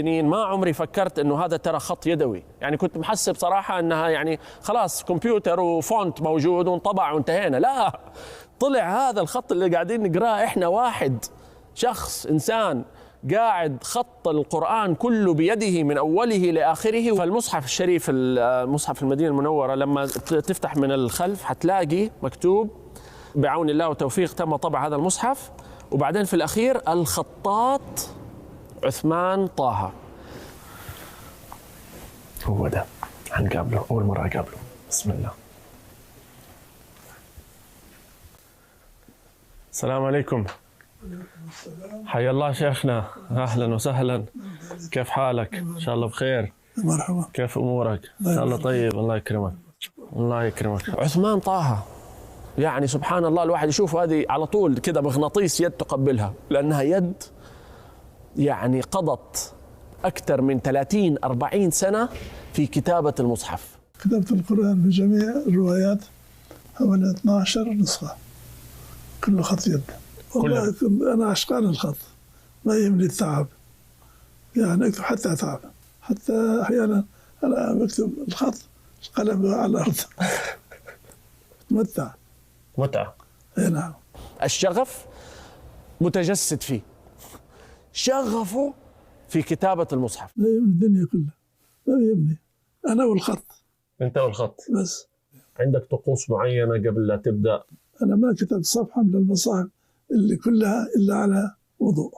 ما عمري فكرت انه هذا ترى خط يدوي، يعني كنت محسب صراحة انها يعني خلاص كمبيوتر وفونت موجود وانطبع وانتهينا. لا، طلع هذا الخط اللي قاعدين نقراه احنا واحد شخص انسان قاعد خط القرآن كله بيده من اوله لاخره. فالمصحف الشريف، المصحف المدينة المنورة، لما تفتح من الخلف حتلاقي مكتوب بعون الله وتوفيق تم طبع هذا المصحف، وبعدين في الاخير الخطاط عثمان طه. هو ده هنقابله أول مرة أقابله. بسم الله. السلام عليكم. حيا الله شيخنا، أهلا وسهلا. كيف حالك؟ إن شاء الله بخير. مرحبا. كيف أمورك؟ إن شاء الله طيب. الله يكرمك. الله يكرمك. عثمان طه، يعني سبحان الله، الواحد يشوف هذه على طول كده مغناطيس يد تقبلها، لأنها يد يعني قضت أكثر من 30-40 سنة في كتابة المصحف. كتبت القرآن بجميع الروايات حوالي 12 نسخة، كله خط يد. والله أنا عشقان الخط، ما يهمني التعب، يعني أكتب حتى أتعب، حتى أحيانا أنا بكتب الخط القلم على الأرض. متعة. أي نعم. الشغف متجسد فيه، شغفه في كتابة المصحف. لا يهمني الدنيا كلها، ما يهمني، أنا والخط. أنت والخط بس. عندك طقوس معينة قبل لا تبدأ؟ أنا ما كتبت صفحة من المصاحف اللي كلها إلا على وضوء.